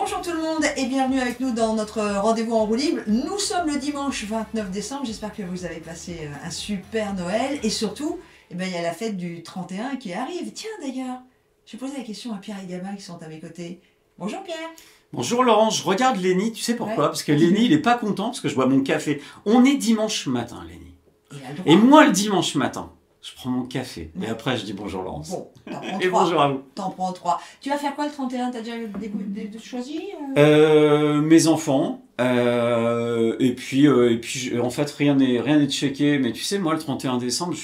Bonjour tout le monde et bienvenue avec nous dans notre rendez-vous en roue libre. Nous sommes le dimanche 29 décembre, j'espère que vous avez passé un super Noël et surtout, il y a la fête du 31 qui arrive. Tiens d'ailleurs, je posais la question à Pierre et Gabin qui sont à mes côtés. Bonjour Pierre. Bonjour Laurent, je regarde Lenny, tu sais pourquoi? Ouais. Parce que Lenny il est pas content parce que je bois mon café. On est dimanche matin Lenny. Il a le droit. Et moi le dimanche matin, je prends mon café et après je dis bonjour Laurence. Bon, t'en prends Et 3. bonjour à vous. T'en prends 3. Tu vas faire quoi le 31? T'as déjà choisi Mes enfants, et puis en fait rien n'est checké, mais tu sais moi le 31 décembre je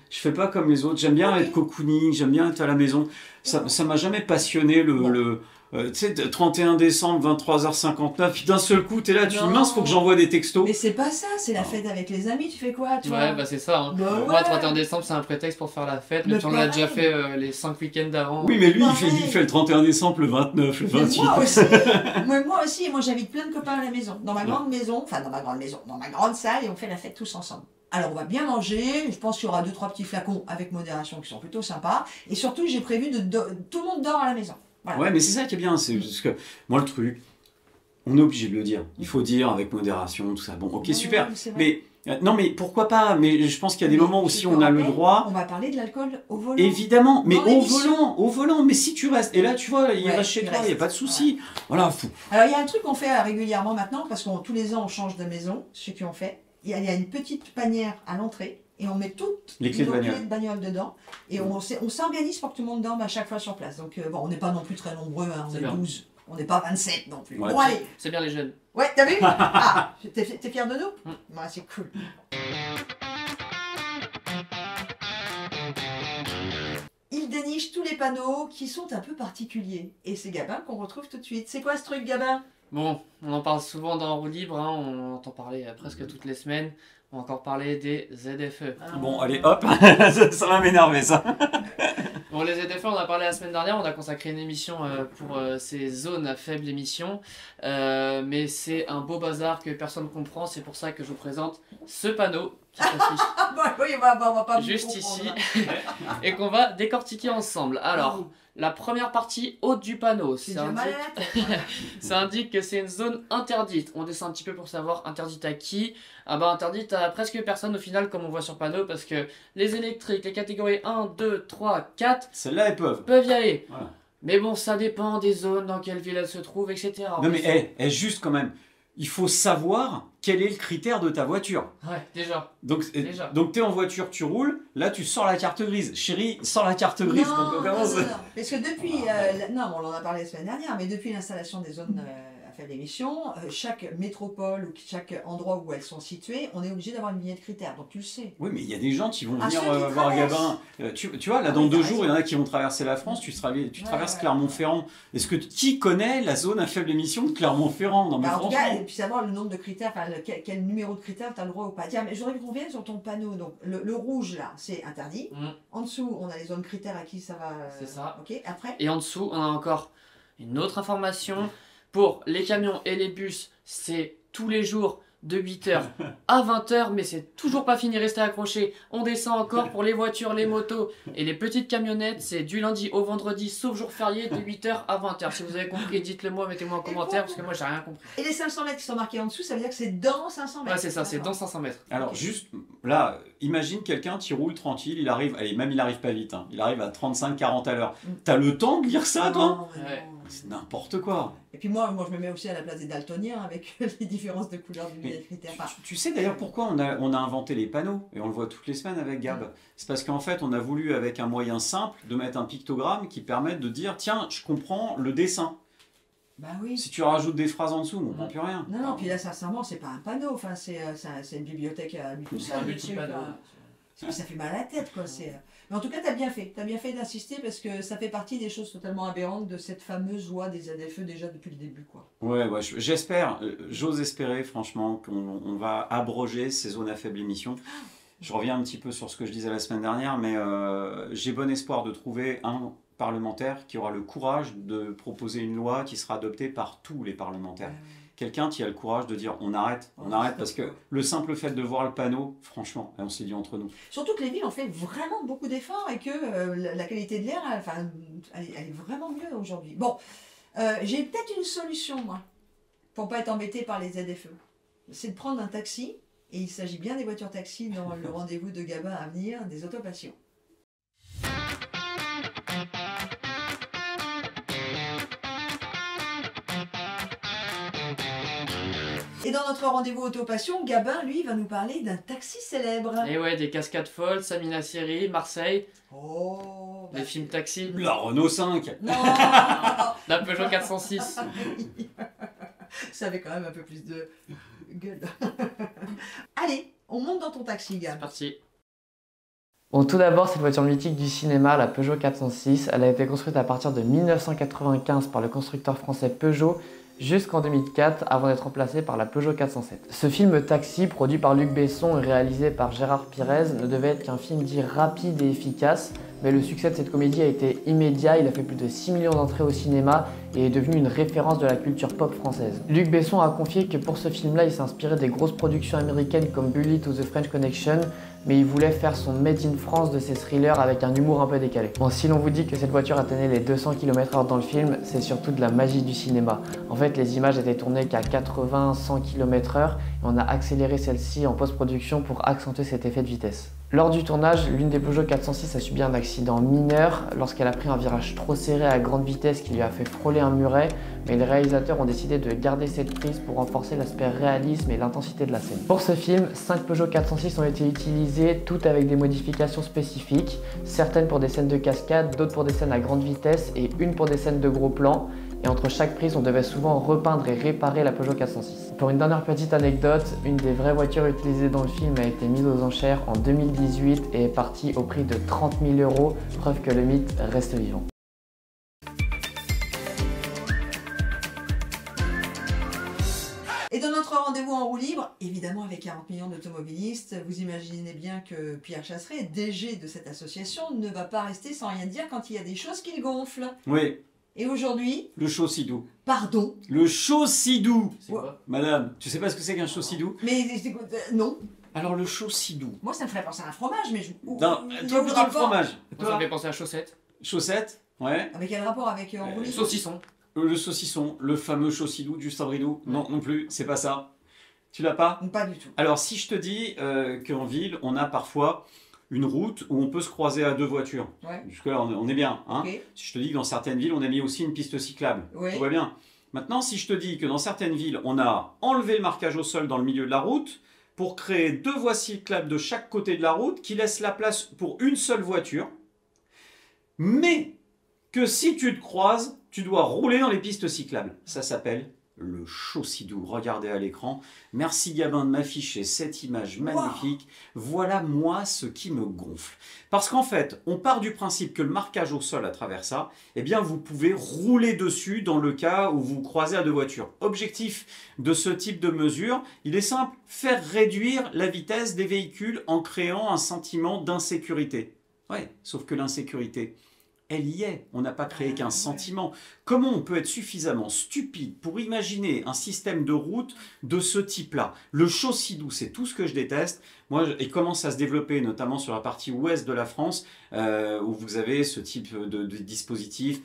fais pas comme les autres, j'aime bien être cocooning, j'aime bien être à la maison, ça m'a jamais passionné tu sais 31 décembre 23h59, puis d'un seul coup t'es là, tu dis mince faut que j'envoie des textos. Mais c'est pas ça, c'est la fête avec les amis, tu fais quoi toi? Ouais, bah c'est ça. Hein. Bah Moi, ouais. 31 décembre, c'est un prétexte pour faire la fête. Mais Mais on l'a déjà pareil. fait les 5 week-ends d'avant. Oui mais lui il Pareil. fait le 31 décembre, le 29, le Mais 28. moi aussi, moi aussi, moi j'invite plein de copains à la maison, dans ma grande maison, enfin dans ma grande salle, et on fait la fête tous ensemble. Alors on va bien manger, je pense qu'il y aura 2-3 petits flacons avec modération qui sont plutôt sympas, et surtout j'ai prévu tout le monde dort à la maison. Voilà. Ouais mais c'est ça qui est bien, c'est parce que moi le truc, on est obligé de le dire, il faut dire avec modération, tout ça, bon ok Ouais, super, c'est vrai. mais non mais pourquoi pas, mais je pense qu'il y a des Mais moments je aussi te on a le rappelle, droit. On va parler de l'alcool au volant. Évidemment, mais Dans l'émission. au volant, mais si tu restes, et là tu vois, il Ouais, reste chez il toi, il n'y a reste. pas de souci. Voilà, fou. Alors il y a un truc qu'on fait régulièrement maintenant, parce que tous les ans on change de maison, ceux qui ont fait, il y a une petite panière à l'entrée, et on met toutes Les clés de nos bagnole. clés de bagnole dedans, et on s'organise pour que tout le monde dorme à chaque fois sur place. Donc bon, on n'est pas non plus très nombreux, hein, on C'est est bien. 12, on n'est pas 27 non plus. Ouais. Bon allez, C'est bien les jeunes. ouais, t'as vu? Ah, t'es fier de nous? Ouais, c'est cool. Il déniche tous les panneaux qui sont un peu particuliers. Et c'est Gabin qu'on retrouve tout de suite. C'est quoi ce truc, Gabin? Bon, on en parle souvent dans Roue Libre, hein, on en entend parler presque toutes les semaines. On va encore parler des ZFE. Bon, allez, hop, ça va m'énerver ça. Bon, les ZFE, on en a parlé la semaine dernière, on a consacré une émission pour ces zones à faible émission. Mais c'est un beau bazar que personne ne comprend, c'est pour ça que je vous présente ce panneau qui s'affiche Ah bah oui, on va pas juste vous ici comprendre. et qu'on va décortiquer ensemble. Alors, la première partie haute du panneau, C'est ça déjà indique, malade. ça indique que c'est une zone interdite. On descend un petit peu pour savoir interdite à qui. Ah bah interdite à presque personne au final comme on voit sur le panneau parce que les électriques, les catégories 1, 2, 3, 4 Celles-là, elles peuvent. peuvent y aller. Voilà. Mais bon, ça dépend des zones, dans quelle ville elles se trouvent, etc. Non mais, juste quand même, il faut savoir quel est le critère de ta voiture. Ouais, déjà. Donc Déjà. t'es en voiture, tu roules, là tu sors la carte grise. Chérie, sors la carte grise. Non, Donc on commence. non. Parce que depuis, non, on en a parlé la semaine dernière, mais depuis l'installation des zones à faible émission, chaque métropole ou chaque endroit où elles sont situées, on est obligé d'avoir une vignette critère. Donc tu le sais. Oui, mais il y a des gens qui vont Ah, venir ceux qui voir traversent. Gabin. Tu vois, là, Ah dans oui, 2 t'as jours, il y en raison. a qui vont traverser la France. Tu traverses Ouais. Clermont-Ferrand. Qui connaît la zone à faible émission de Clermont-Ferrand? Non, mais Bah, en tout cas, franchement. et puis savoir le nombre de critères, enfin quel numéro de critère tu as le droit ou pas. Tiens, mais je voudrais qu'on revienne sur ton panneau. Donc le rouge là, c'est interdit. Mm. En dessous, on a les zones critères à qui ça va. C'est ça. Ok, après. Et en dessous, on a encore une autre information. Pour les camions et les bus, c'est tous les jours de 8h à 20h, mais c'est toujours pas fini, restez accrochés. On descend encore pour les voitures, les motos et les petites camionnettes, c'est du lundi au vendredi, sauf jour férié, de 8h à 20h. Si vous avez compris, dites-le moi, mettez-moi en commentaire, parce que moi j'ai rien compris. Et les 500 mètres qui sont marqués en dessous, ça veut dire que c'est dans 500 mètres. Ouais, c'est ça, c'est dans 500 mètres. Alors, Ok. juste là, imagine quelqu'un qui roule tranquille, il arrive, allez, même il arrive pas vite, hein, il arrive à 35-40 à l'heure. Mm. T'as le temps de lire ça, toi? Non, mais Ouais. non. C'est n'importe quoi. Et puis moi, je me mets aussi à la place des daltoniens avec les différences de couleurs du Mais critères. Tu sais d'ailleurs pourquoi on a inventé les panneaux, et on le voit toutes les semaines avec Gab. C'est parce qu'en fait, on a voulu, avec un moyen simple, de mettre un pictogramme qui permette de dire, tiens, je comprends le dessin. Bah oui. Si tu rajoutes des phrases en dessous, on comprend plus rien. Non, puis là, sincèrement, c'est pas un panneau, enfin, c'est une bibliothèque à lui tout C'est seul, un le petit truc, panneau. là. Ça fait mal à la tête, quoi. Mais en tout cas, t'as bien fait d'insister parce que ça fait partie des choses totalement aberrantes de cette fameuse loi des ZFE déjà depuis le début, quoi. Ouais, j'espère, j'ose espérer franchement qu'on va abroger ces zones à faible émission. Je reviens un petit peu sur ce que je disais la semaine dernière, mais j'ai bon espoir de trouver un parlementaire qui aura le courage de proposer une loi qui sera adoptée par tous les parlementaires. Quelqu'un qui a le courage de dire on arrête, parce que le simple fait de voir le panneau, franchement, on s'est dit entre nous. Surtout que les villes ont fait vraiment beaucoup d'efforts et que la qualité de l'air, enfin, elle est vraiment mieux aujourd'hui. Bon, J'ai peut-être une solution, moi, pour pas être embêté par les ZFE. C'est de prendre un taxi, et il s'agit bien des voitures taxi dans le rendez-vous de Gabin à venir, des autopassions. Et dans notre rendez-vous autopassion, Gabin, lui, va nous parler d'un taxi célèbre. Et ouais, des cascades folles, Samina Seri, Marseille, Oh, des films taxi, La Renault 5. non. la Peugeot 406. Ça avait quand même un peu plus de gueule. Allez, on monte dans ton taxi, C'est Gab. parti. Bon, tout d'abord, cette voiture mythique du cinéma, la Peugeot 406, elle a été construite à partir de 1995 par le constructeur français Peugeot jusqu'en 2004 avant d'être remplacée par la Peugeot 407. Ce film Taxi, produit par Luc Besson et réalisé par Gérard Pirez, ne devait être qu'un film dit rapide et efficace, mais le succès de cette comédie a été immédiat, il a fait plus de 6 millions d'entrées au cinéma et est devenu une référence de la culture pop française. Luc Besson a confié que pour ce film-là, il s'est inspiré des grosses productions américaines comme Bullitt ou The French Connection, mais il voulait faire son Made in France de ses thrillers avec un humour un peu décalé. Bon, si l'on vous dit que cette voiture atteignait les 200 km/h dans le film, c'est surtout de la magie du cinéma. En fait, les images étaient tournées qu'à 80-100 km/h et on a accéléré celle-ci en post-production pour accentuer cet effet de vitesse. Lors du tournage, l'une des Peugeot 406 a subi un accident mineur lorsqu'elle a pris un virage trop serré à grande vitesse qui lui a fait frôler un muret, mais les réalisateurs ont décidé de garder cette prise pour renforcer l'aspect réalisme et l'intensité de la scène. Pour ce film, 5 Peugeot 406 ont été utilisées, toutes avec des modifications spécifiques, certaines pour des scènes de cascade, d'autres pour des scènes à grande vitesse et une pour des scènes de gros plans. Et entre chaque prise, on devait souvent repeindre et réparer la Peugeot 406. Pour une dernière petite anecdote, une des vraies voitures utilisées dans le film a été mise aux enchères en 2018 et est partie au prix de 30 000 €, preuve que le mythe reste vivant. Et dans notre rendez-vous en roue libre, évidemment avec 40 millions d'automobilistes, vous imaginez bien que Pierre Chasseret, DG de cette association, ne va pas rester sans rien dire quand il y a des choses qui le gonflent. Oui, Et aujourd'hui, le chaussidou. pardon, Le chaussidou. C'est quoi? Madame, tu sais pas ce que c'est qu'un chaussidou? mais non, Alors le chaucidou. moi ça me ferait penser à un fromage, mais je... Non, il y a toi, aucun plutôt le rapport. fromage. Moi, ça me fait penser à chaussettes. Chaussette, ouais. Avec quel rapport avec en roue libre? Saucisson. Le saucisson, le fameux chaucidou du Sabridou. Non, non plus, c'est pas ça. Tu l'as pas? Pas du tout. Alors si je te dis qu'en ville, on a parfois une route où on peut se croiser à deux voitures. Ouais. Jusque-là, on est bien. Hein. Ok. Si je te dis que dans certaines villes, on a mis aussi une piste cyclable. Oui. Tout va bien. Maintenant, si je te dis que dans certaines villes, on a enlevé le marquage au sol dans le milieu de la route pour créer deux voies cyclables de chaque côté de la route qui laissent la place pour une seule voiture, mais que si tu te croises, tu dois rouler dans les pistes cyclables. Ça s'appelle le chaucidou. Regardez à l'écran. Merci Gabin de m'afficher cette image magnifique. Voilà moi ce qui me gonfle. Parce qu'en fait, on part du principe que le marquage au sol à travers ça, eh bien vous pouvez rouler dessus dans le cas où vous croisez à deux voitures. Objectif de ce type de mesure, il est simple, faire réduire la vitesse des véhicules en créant un sentiment d'insécurité. Ouais, sauf que l'insécurité, elle y est. On n'a pas créé qu'un sentiment. Comment on peut être suffisamment stupide pour imaginer un système de route de ce type-là? Le chaucidou, c'est tout ce que je déteste. Moi, il commence à se développer, notamment sur la partie ouest de la France, où vous avez ce type de dispositif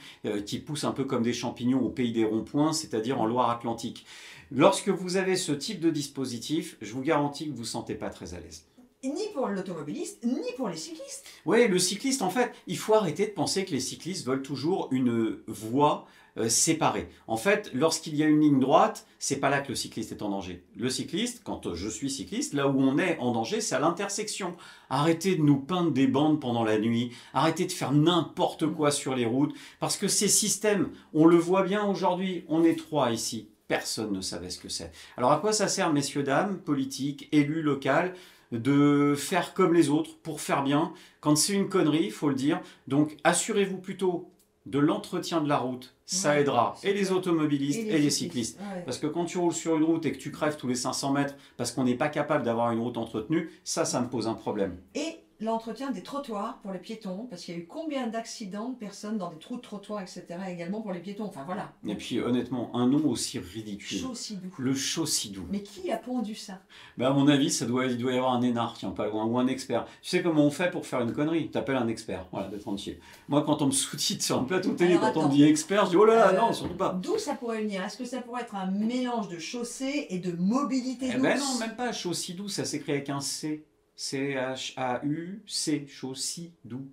qui pousse un peu comme des champignons au pays des ronds-points, c'est-à-dire en Loire-Atlantique. Lorsque vous avez ce type de dispositif, je vous garantis que vous ne vous sentez pas très à l'aise. Ni pour l'automobiliste, ni pour les cyclistes. Oui, le cycliste, en fait, il faut arrêter de penser que les cyclistes veulent toujours une voie séparée. En fait, lorsqu'il y a une ligne droite, c'est pas là que le cycliste est en danger. Le cycliste, quand je suis cycliste, là où on est en danger, c'est à l'intersection. Arrêtez de nous peindre des bandes pendant la nuit, arrêtez de faire n'importe quoi sur les routes, parce que ces systèmes, on le voit bien aujourd'hui, on est trois ici. Personne ne savait ce que c'est. Alors à quoi ça sert, messieurs, dames, politiques, élus locaux, de faire comme les autres pour faire bien? Quand c'est une connerie, il faut le dire. Donc assurez-vous plutôt de l'entretien de la route, ça Ouais, aidera c'est et les clair. automobilistes et les cyclistes. Ouais. Parce que quand tu roules sur une route et que tu crèves tous les 500 mètres parce qu'on n'est pas capable d'avoir une route entretenue, ça me pose un problème. Et l'entretien des trottoirs pour les piétons, parce qu'il y a eu combien d'accidents de personnes dans des trous de trottoirs, etc. également pour les piétons. Enfin voilà. Et puis honnêtement, un nom aussi ridicule. Chaussidou. Le Chaussidou. Mais qui a pondu ça? Bah, à mon avis, il doit y avoir un énarque, tiens, pas loin, ou un expert. Tu sais comment on fait pour faire une connerie? T'appelles un expert, voilà, d'être entier. Moi, quand on me sous-titre sur un plateau télé, Alors, quand on me attends. dit expert, je dis oh là là, non, surtout pas. D'où ça pourrait venir? Est-ce que ça pourrait être un mélange de chaussée et de mobilité Eh douce? ben non, même pas Chaussidou, ça s'écrit avec un C. C-H-A-U-C, Chaussidou.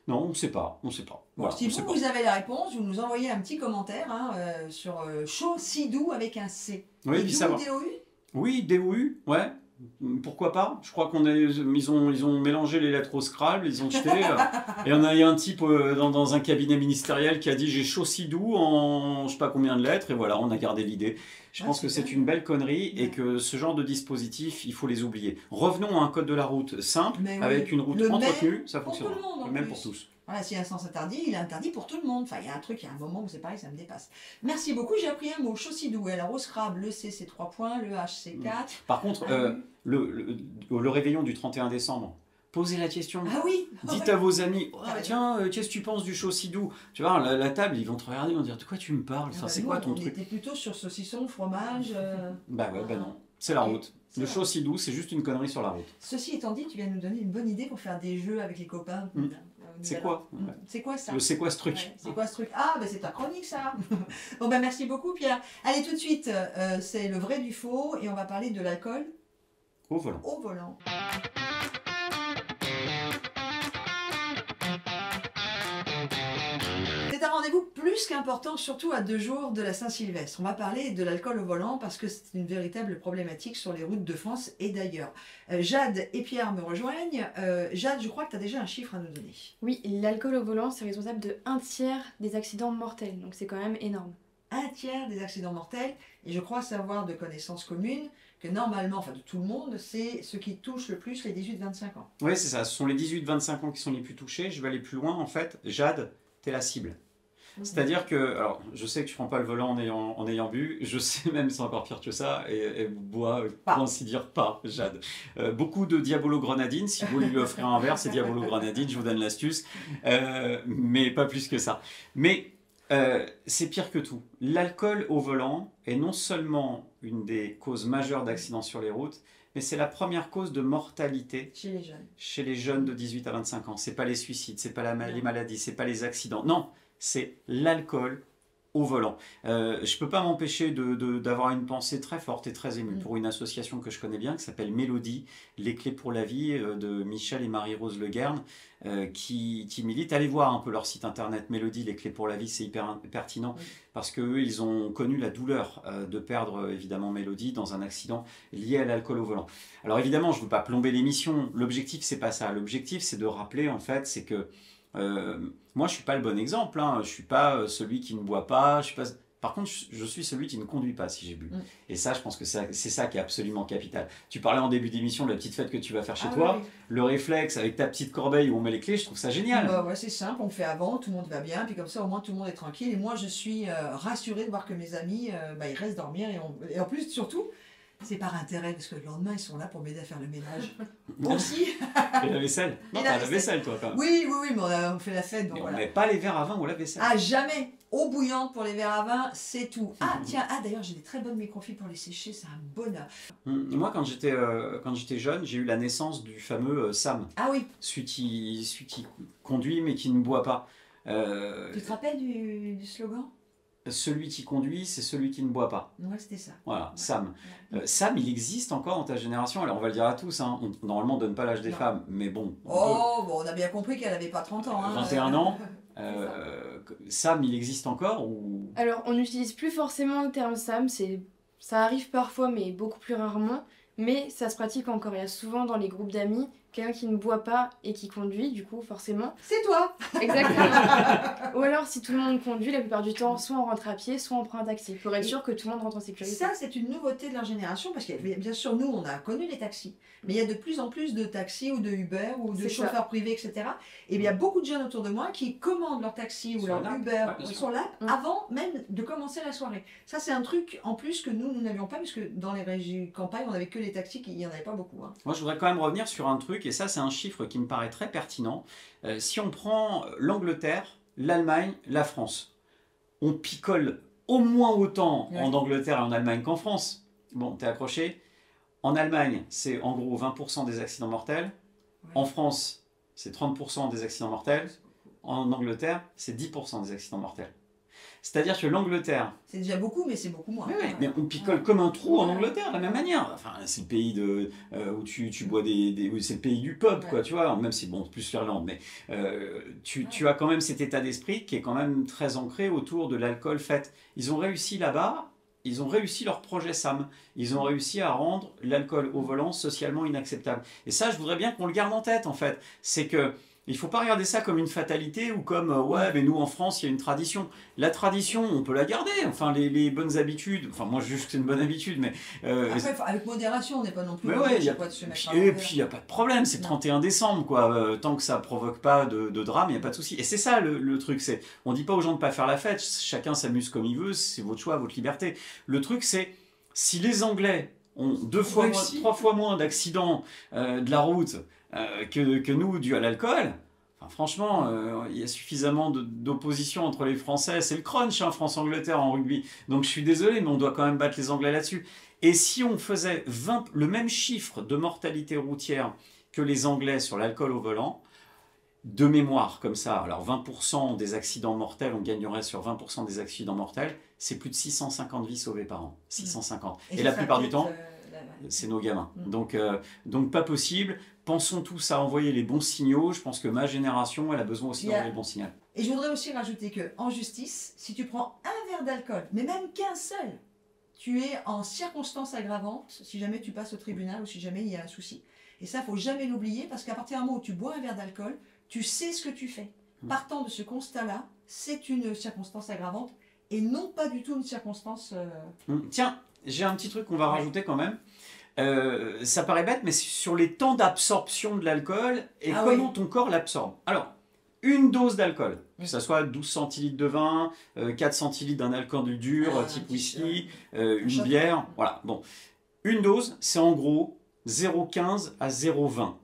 Non, on ne sait pas, on sait pas. Bon, Voilà, si on sait pas. vous avez la réponse, vous nous envoyez un petit commentaire sur Chaussidou avec un C. Oui, Et puis d'où ça va. DOU? Oui, DOU, ouais. Pourquoi pas? Je crois ils ont mélangé les lettres au Scrabble, ils ont jeté. Et il y a un type dans un cabinet ministériel qui a dit j'ai Chaussidou en je sais pas combien de lettres, et voilà, on a gardé l'idée. Je pense que super. c'est une belle connerie et Ouais. que ce genre de dispositif, il faut les oublier. Revenons à un code de la route simple, Mais oui. avec une route Le entretenue, même ça pour fonctionne. tout le monde, en Le même plus. pour tous. Voilà, s'il y a un sens interdit, il est interdit pour tout le monde. Enfin, il y a un truc, il y a un moment où c'est pareil, ça me dépasse. Merci beaucoup, j'ai appris un mot, Chaussidou. Alors, au Scrabble, le C, c'est 3 points, le H, c'est 4. Par contre, le réveillon du 31 décembre, posez la question. Ah oui. Dites à vos amis, oh, Ah ouais. tiens, qu'est-ce que tu penses du Chaussidou? Tu vois, la table, ils vont te regarder, ils vont dire, de quoi tu me parles? Enfin, c'est Nous, quoi ton on truc? était plutôt sur saucisson, fromage. Bah ouais, bah non. C'est la Ok. route. C'est Le vrai. Chaussidou, c'est juste une connerie sur la route. Ceci étant dit, tu viens de nous donner une bonne idée pour faire des jeux avec les copains. C'est quoi? C'est quoi ça? C'est quoi ce truc? Ouais, c'est quoi ce truc? Ah, ben c'est ta chronique ça. Bon ben merci beaucoup Pierre. Allez tout de suite, c'est le vrai du faux et on va parler de l'alcool Au volant. au volant. C'est un rendez-vous plus qu'important, surtout à 2 jours de la Saint-Sylvestre. On va parler de l'alcool au volant parce que c'est une véritable problématique sur les routes de France et d'ailleurs. Jade et Pierre me rejoignent. Jade, je crois que tu as déjà un chiffre à nous donner. Oui, l'alcool au volant, c'est responsable de 1/3 des accidents mortels, donc c'est quand même énorme. 1/3 des accidents mortels, et je crois savoir de connaissances communes que normalement, enfin de tout le monde, c'est ce qui touche le plus les 18-25 ans. Oui, c'est ça. Ce sont les 18-25 ans qui sont les plus touchés. Je vais aller plus loin. En fait, Jade, t'es la cible. C'est-à-dire que, alors, je sais que je prends pas le volant en ayant bu, je sais même, c'est encore pire que ça, et bois, pour ainsi dire, pas, Jade. Beaucoup de Diabolo Grenadine, si vous voulez lui offrir un verre, c'est Diabolo Grenadine, je vous donne l'astuce, mais pas plus que ça. Mais c'est pire que tout. L'alcool au volant est non seulement une des causes majeures d'accidents sur les routes, mais c'est la première cause de mortalité Chez les jeunes. chez les jeunes de 18 à 25 ans. C'est pas les suicides, c'est pas les Non. maladies, c'est pas les accidents. Non, c'est l'alcool au volant. Je peux pas m'empêcher d'avoir une pensée très forte et très émue pour une association que je connais bien qui s'appelle Mélodie, Les Clés pour la Vie de Michel et Marie-Rose Le Guern, qui milite. Allez voir un peu leur site internet Mélodie, Les Clés pour la Vie, c'est hyper pertinent parce qu'eux, ils ont connu la douleur de perdre évidemment Mélodie dans un accident lié à l'alcool au volant. Alors évidemment, je ne veux pas plomber l'émission, l'objectif c'est pas ça, l'objectif c'est de rappeler en fait, c'est que moi je suis pas le bon exemple, hein. Je suis pas celui qui ne boit pas, je suis pas... Par contre, je suis celui qui ne conduit pas si j'ai bu. Et ça, je pense que c'est ça qui est absolument capital. Tu parlais en début d'émission de la petite fête que tu vas faire chez toi. Oui. Le réflexe avec ta petite corbeille où on met les clés, je trouve ça génial. Bah ouais, c'est simple, on fait avant, tout le monde va bien, puis comme ça au moins tout le monde est tranquille. Et moi je suis rassurée de voir que mes amis, ils restent dormir. Et en plus, surtout, c'est par intérêt, parce que le lendemain ils sont là pour m'aider à faire le ménage. Aussi. Et la vaisselle. Non, Et la t'as la vaisselle. vaisselle toi quand même. Oui, mais on fait la fête, donc Et on voilà. met pas les verres à vin ou la vaisselle. Ah, jamais! Eau bouillante pour les verres à vin, c'est tout. Ah, tiens, d'ailleurs, j'ai des très bonnes microfibres pour les sécher, c'est un bonheur. Moi, quand j'étais jeune, j'ai eu la naissance du fameux Sam, Ah oui, celui qui conduit mais qui ne boit pas. tu te rappelles du slogan? Celui qui conduit, c'est celui qui ne boit pas. Ouais, c'était ça. Voilà, Sam. Ouais. Sam, il existe encore dans ta génération. Alors, on va le dire à tous. Hein. Normalement, on ne donne pas l'âge des Non. femmes, mais bon. Oh, bon, on a bien compris qu'elle n'avait pas 30 ans. Hein. 21 ans. Sam, il existe encore ou... Alors, on n'utilise plus forcément le terme SAM, ça arrive parfois, mais beaucoup plus rarement. Mais ça se pratique encore. Il y a souvent dans les groupes d'amis quelqu'un qui ne boit pas et qui conduit, du coup, forcément. C'est toi! Exactement. Ou alors, si tout le monde conduit, la plupart du temps, soit on rentre à pied, soit on prend un taxi, pour être sûr que tout le monde rentre en sécurité. Ça, c'est une nouveauté de leur génération, parce que bien sûr, nous, on a connu les taxis. Mais il y a de plus en plus de taxis ou de Uber ou de C'est chauffeurs ça. privés, etc. Et il y a beaucoup de jeunes autour de moi qui commandent leur taxi ou Sur leur l'app. Uber Ouais, bien ou sûr. sur l'app Mm. avant même de commencer la soirée. Ça, c'est un truc en plus que nous n'avions pas, parce que dans les régions campagnes, on n'avait que les taxis, il n'y en avait pas beaucoup. Hein. Moi, je voudrais quand même revenir sur un truc truc, et ça c'est un chiffre qui me paraît très pertinent. Si on prend l'Angleterre, l'Allemagne, la France, on picole au moins autant en Angleterre et en Allemagne qu'en France. Bon, t'es accroché? En Allemagne, c'est en gros 20% des accidents mortels. En France, c'est 30% des accidents mortels. En Angleterre, c'est 10% des accidents mortels. C'est-à-dire que l'Angleterre... C'est déjà beaucoup, mais c'est beaucoup moins. Mais on picole comme un trou en Angleterre, de la même manière. Enfin, c'est le pays où tu bois c'est le pays du pub, quoi, tu vois. Même si, bon, plus l'Irlande, mais tu as quand même cet état d'esprit qui est quand même très ancré autour de l'alcool fait. Ils ont réussi là-bas, ils ont réussi leur projet SAM. Ils ont réussi à rendre l'alcool au volant socialement inacceptable. Et ça, je voudrais bien qu'on le garde en tête, en fait. C'est que il ne faut pas regarder ça comme une fatalité ou comme ouais, mais nous en France, il y a une tradition. La tradition, on peut la garder. Enfin, les bonnes habitudes. Enfin, moi, je juge que c'est une bonne habitude, mais. Après, avec modération, on n'est pas non plus. Mais ouais, et puis, il n'y a pas de problème. C'est le 31 décembre, quoi. Tant que ça ne provoque pas de drame, il n'y a pas de souci. Et c'est ça le truc. On ne dit pas aux gens de ne pas faire la fête. Chacun s'amuse comme il veut. C'est votre choix, votre liberté. Le truc, c'est si les Anglais ont 3 fois moins d'accidents de la route que nous, dû à l'alcool. Enfin, franchement, il y a suffisamment d'opposition entre les Français. C'est le crunch, hein, France-Angleterre en rugby. Donc je suis désolé, mais on doit quand même battre les Anglais là-dessus. Et si on faisait le même chiffre de mortalité routière que les Anglais sur l'alcool au volant, de mémoire comme ça, alors 20% des accidents mortels, on gagnerait sur 20% des accidents mortels, c'est plus de 650 vies sauvées par an. 650. Et la plupart du temps, c'est nos gamins. Donc pas possible. Pensons tous à envoyer les bons signaux. Je pense que ma génération, elle a besoin aussi d'envoyer les bons signaux. Et je voudrais aussi rajouter qu'en justice, si tu prends un verre d'alcool, mais même qu'un seul, tu es en circonstance aggravante si jamais tu passes au tribunal ou si jamais il y a un souci. Et ça, il ne faut jamais l'oublier parce qu'à partir du moment où tu bois un verre d'alcool, tu sais ce que tu fais. Partant de ce constat-là, c'est une circonstance aggravante et non pas du tout une circonstance... Tiens, j'ai un petit truc qu'on va rajouter quand même. Ça paraît bête, mais sur les temps d'absorption de l'alcool et comment ton corps l'absorbe. Alors, une dose d'alcool, que ce soit 12 centilitres de vin, 4 centilitres d'un alcool dur, type whisky, une bière, voilà. Bon, une dose, c'est en gros 0,15 à 0,20.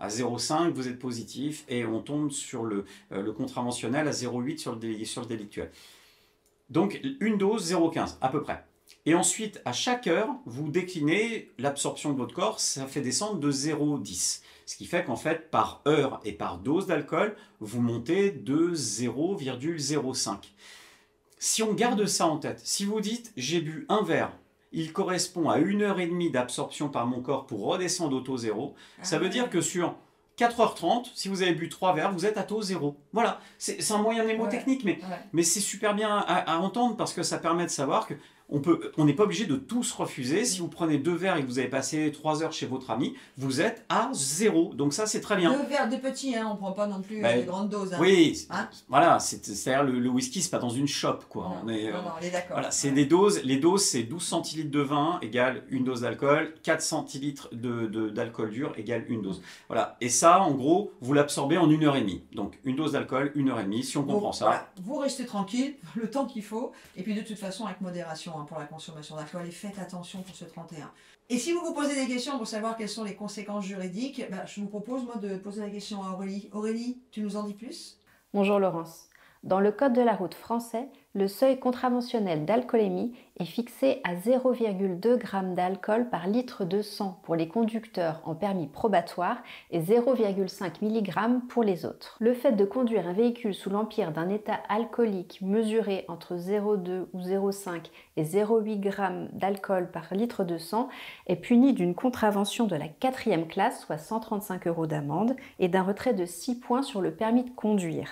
À 0,5, vous êtes positif et on tombe sur le contraventionnel à 0,8 sur le délictuel. Donc, une dose, 0,15 à peu près. Et ensuite, à chaque heure, vous déclinez l'absorption de votre corps, ça fait descendre de 0,10. Ce qui fait qu'en fait, par heure et par dose d'alcool, vous montez de 0,05. Si on garde ça en tête, si vous dites « j'ai bu un verre », il correspond à 1h30 d'absorption par mon corps pour redescendre au taux zéro, ça veut dire que sur 4h30, si vous avez bu 3 verres, vous êtes à taux zéro. Voilà, c'est un moyen mnémotechnique, mais c'est super bien à entendre parce que ça permet de savoir que on n'est pas obligé de tous refuser. Si vous prenez 2 verres et que vous avez passé 3 heures chez votre ami, vous êtes à 0. Donc ça, c'est très bien. 2 verres de petits, hein, on ne prend pas non plus des grandes doses. Hein. Oui, voilà, c'est-à-dire le whisky, c'est pas dans une shop, quoi. Non, on est d'accord. Voilà, c'est des doses. Les doses, c'est 12 centilitres de vin égale une dose d'alcool, 4 centilitres d'alcool dur égale une dose. Voilà, et ça, en gros, vous l'absorbez en 1h30. Donc une dose d'alcool, 1h30, si on comprend ça. Voilà, vous restez tranquille, le temps qu'il faut, et puis de toute façon, avec modération. Pour la consommation d'alcool et faites attention pour ce 31. Et si vous vous posez des questions pour savoir quelles sont les conséquences juridiques, je vous propose moi de poser la question à Aurélie. Aurélie, tu nous en dis plus? Bonjour Laurence. Dans le code de la route français, le seuil contraventionnel d'alcoolémie est fixé à 0,2 g d'alcool par litre de sang pour les conducteurs en permis probatoire et 0,5 mg pour les autres. Le fait de conduire un véhicule sous l'empire d'un état alcoolique mesuré entre 0,2 ou 0,5 et 0,8 g d'alcool par litre de sang est puni d'une contravention de la 4e classe, soit 135 € d'amende, et d'un retrait de 6 points sur le permis de conduire.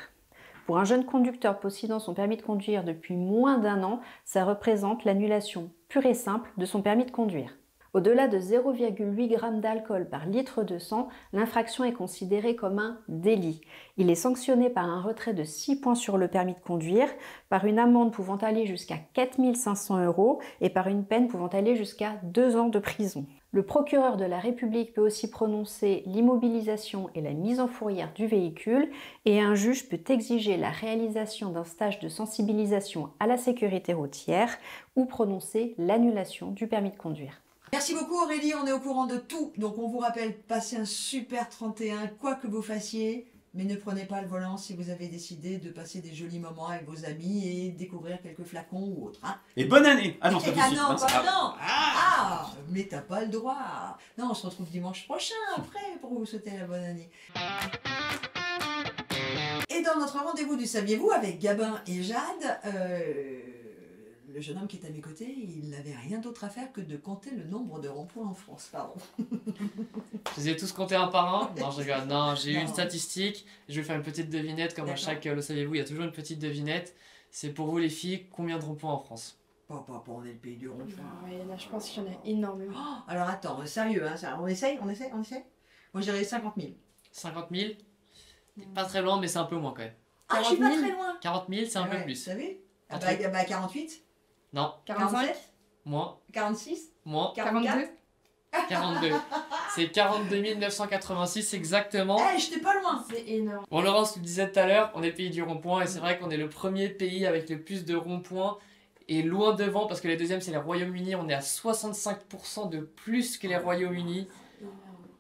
Pour un jeune conducteur possédant son permis de conduire depuis moins d'1 an, ça représente l'annulation pure et simple de son permis de conduire. Au-delà de 0,8 g d'alcool par litre de sang, l'infraction est considérée comme un délit. Il est sanctionné par un retrait de 6 points sur le permis de conduire, par une amende pouvant aller jusqu'à 4 500 € et par une peine pouvant aller jusqu'à 2 ans de prison. Le procureur de la République peut aussi prononcer l'immobilisation et la mise en fourrière du véhicule et un juge peut exiger la réalisation d'un stage de sensibilisation à la sécurité routière ou prononcer l'annulation du permis de conduire. Merci beaucoup Aurélie, on est au courant de tout. Donc on vous rappelle, passez un super 31, quoi que vous fassiez. Mais ne prenez pas le volant si vous avez décidé de passer des jolis moments avec vos amis et découvrir quelques flacons ou autres. Hein. Et bonne année! Ah non, c'est pas tout de Ah suite. non, mince. pardon. Ah, mais t'as pas le droit. Non, on se retrouve dimanche prochain après pour vous souhaiter la bonne année. Et dans notre rendez-vous du Saviez-vous avec Gabin et Jade, le jeune homme qui est à mes côtés, il n'avait rien d'autre à faire que de compter le nombre de ronds-points en France. Pardon. Je les ai tous comptés un par un. Non, je rigole. Non, j'ai eu Non. une statistique. Je vais faire une petite devinette. Comme à D'accord. chaque Le Saviez-vous, il y a toujours une petite devinette. C'est pour vous les filles, combien de ronds-points en France? Pas, on est le pays du rond-point. Ouais, là, je pense qu'il y en a énormément. Oh, alors attends, sérieux, hein, on essaye? Moi je dirais 50 000. 50 000? T'es pas très loin, mais c'est un peu moins quand même. Ah, je suis pas 40 000. très loin. 40 000, c'est un peu Ouais, plus. T'as vu? Ah Un bah, truc. bah 48, Non, 45, moins, 46, moins, 44. 42. 42. C'est 42 986 exactement. Eh, j'étais pas loin. C'est énorme. Bon, Laurence le disait tout à l'heure, on est le pays du rond-point et c'est vrai qu'on est le premier pays avec le plus de ronds-points et loin devant parce que les deuxièmes c'est les Royaume-Uni, on est à 65% de plus que les Royaumes-Unis.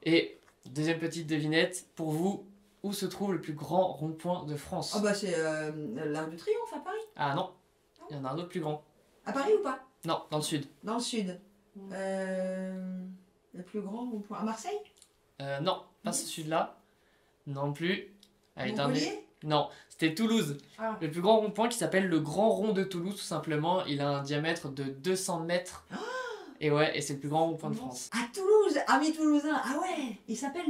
Et deuxième petite devinette, pour vous, où se trouve le plus grand rond-point de France? Ah bah c'est l'Arc de Triomphe à Paris. Ah non, il y en a un autre plus grand. À Paris ou pas? Non, dans le sud. Dans le sud. Le plus grand rond-point. À Marseille? Non, pas ce sud-là. Non plus. Allez, Montpellier? Non, c'était Toulouse. Ah. Le plus grand rond-point qui s'appelle le Grand Rond de Toulouse, tout simplement. Il a un diamètre de 200 mètres. Et ouais, et c'est le plus grand rond-point de France. À Toulouse, ami toulousain. Ah ouais, il s'appelle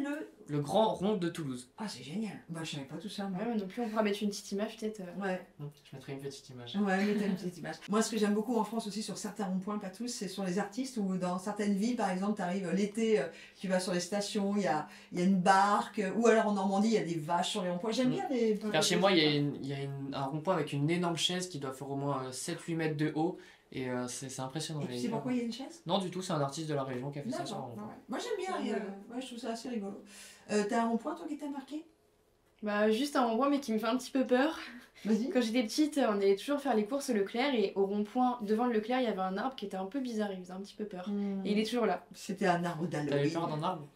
Le Grand Rond de Toulouse. Ah c'est génial. Bah je savais pas tout ça. Moi. Ouais, moi non plus, on pourra mettre une petite image peut-être. Ouais. Je mettrai une petite image. Ouais, mettez une petite image. Moi, ce que j'aime beaucoup en France aussi sur certains ronds-points, pas tous, c'est sur les artistes où dans certaines villes, par exemple, tu arrives l'été, tu vas sur les stations, il y a une barque, ou alors en Normandie, il y a des vaches sur les ronds-points. J'aime bien les. Vers chez moi, il y a un rond-point avec une énorme chaise qui doit faire au moins 7-8 mètres de haut. Et c'est impressionnant. Et tu sais pourquoi il y a une chaise? Non, du tout, c'est un artiste de la région qui a fait ça sur un D'accord. rond-point. Ouais. Moi, j'aime bien. Ouais, je trouve ça assez rigolo. T'as un rond-point, toi, qui t'a marqué? Bah, juste un rond-point, mais qui me fait un petit peu peur. Vas-y. Quand j'étais petite, on allait toujours faire les courses au Leclerc et au rond-point devant le Leclerc, il y avait un arbre qui était un peu bizarre, il faisait un petit peu peur. Et il est toujours là. C'était un arbre T'avais d'Halloween. peur d'un arbre?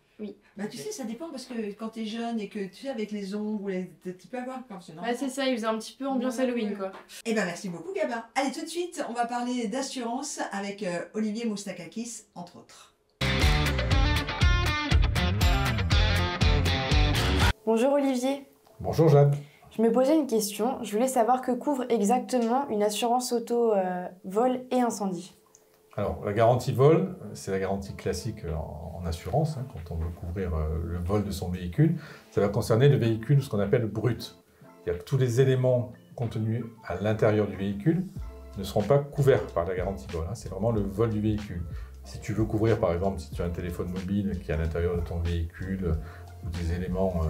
Bah, tu sais, ça dépend parce que quand t'es jeune et que tu sais, avec les ombres, tu peux avoir quand c'est normal. Ouais, c'est ça, il faisait un petit peu ambiance Ouais, Halloween ouais. quoi. Eh ben merci beaucoup Gabin. Allez tout de suite, on va parler d'assurance avec Olivier Moustakakis entre autres. Bonjour Olivier. Bonjour Jeanne. Je me posais une question, je voulais savoir que couvre exactement une assurance auto vol et incendie. Alors, la garantie vol, c'est la garantie classique en assurance, hein, quand on veut couvrir le vol de son véhicule. Ça va concerner le véhicule, ce qu'on appelle brut. C'est-à-dire que tous les éléments contenus à l'intérieur du véhicule ne seront pas couverts par la garantie vol. Hein. C'est vraiment le vol du véhicule. Si tu veux couvrir, par exemple, si tu as un téléphone mobile qui est à l'intérieur de ton véhicule, ou des éléments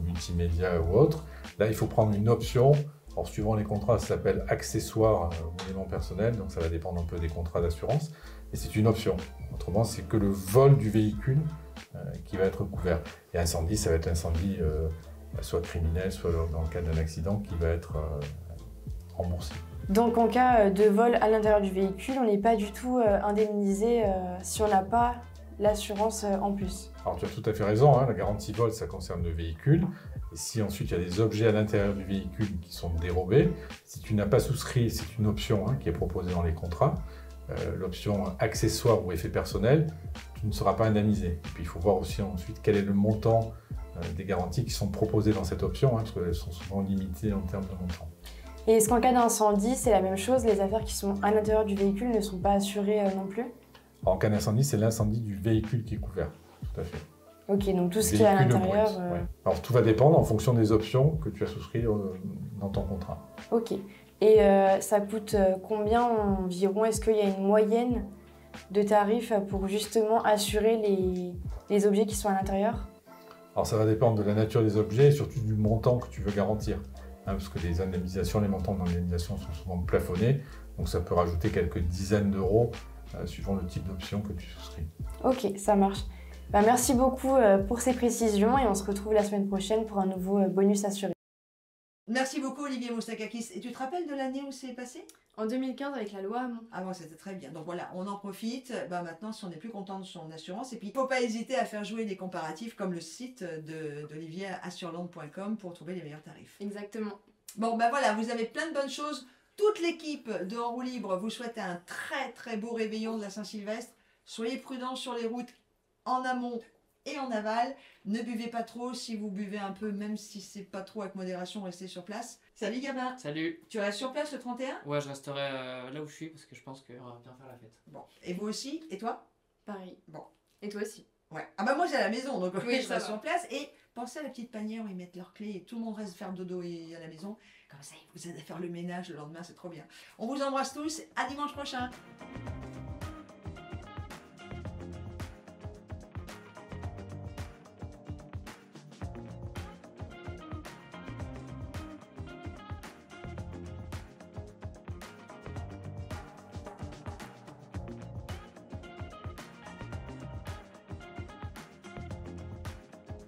multimédia ou autres, là, il faut prendre une option. Alors, suivant les contrats, ça s'appelle accessoire ou élément personnel, donc ça va dépendre un peu des contrats d'assurance, et c'est une option. Autrement, c'est que le vol du véhicule qui va être couvert. Et incendie, ça va être l'incendie soit criminel, soit dans le cas d'un accident qui va être remboursé. Donc en cas de vol à l'intérieur du véhicule, on n'est pas du tout indemnisé si on n'a pas l'assurance en plus. Alors tu as tout à fait raison, hein, la garantie vol, ça concerne le véhicule. Et si ensuite il y a des objets à l'intérieur du véhicule qui sont dérobés, si tu n'as pas souscrit, c'est une option qui est proposée dans les contrats, l'option accessoire ou effet personnel, tu ne seras pas indemnisé. Et puis il faut voir aussi ensuite quel est le montant des garanties qui sont proposées dans cette option, parce qu'elles sont souvent limitées en termes de montant. Et est-ce qu'en cas d'incendie, c'est la même chose, les affaires qui sont à l'intérieur du véhicule ne sont pas assurées non plus? En cas d'incendie, c'est l'incendie du véhicule qui est couvert, tout à fait. Ok, donc tout ce qui est à Véhicule l'intérieur... brut, ouais. Alors tout va dépendre en fonction des options que tu as souscrites dans ton contrat. Ok. Et ça coûte combien environ? Est-ce qu'il y a une moyenne de tarifs pour justement assurer les objets qui sont à l'intérieur? Alors ça va dépendre de la nature des objets et surtout du montant que tu veux garantir. Parce que les indemnisations, les montants d'indemnisation sont souvent plafonnés, donc ça peut rajouter quelques dizaines d'euros suivant le type d'option que tu souscris. Ok, ça marche. Bah, merci beaucoup pour ces précisions et on se retrouve la semaine prochaine pour un nouveau bonus assuré. Merci beaucoup Olivier Moustakakis. Et tu te rappelles de l'année où c'est passé? En 2015, avec la loi Hamon. Ah bon, c'était très bien. Donc voilà, on en profite. Bah, maintenant, si on n'est plus content de son assurance, et puis il ne faut pas hésiter à faire jouer des comparatifs comme le site d'Olivier assureland.com pour trouver les meilleurs tarifs. Exactement. Bon, ben voilà, vous avez plein de bonnes choses. Toute l'équipe de En Roue Libre vous souhaite un très très beau réveillon de la Saint-Sylvestre. Soyez prudents sur les routes en amont et en aval. Ne buvez pas trop. Si vous buvez un peu, même si c'est pas trop avec modération, restez sur place. Salut Gabin. Salut. Tu restes sur place le 31? Ouais, je resterai là où je suis parce que je pense qu'on va bien faire la fête. Bon. Et vous aussi? Et toi? Pareil. Bon. Et toi aussi. Ouais. Ah bah moi j'ai à la maison, donc Oui, je ça reste va. sur place. Et pensez à la petite panière où ils mettent leurs clés et tout le monde reste faire dodo et à la maison. Comme ça, ils vous aident à faire le ménage le lendemain, c'est trop bien. On vous embrasse tous. À dimanche prochain.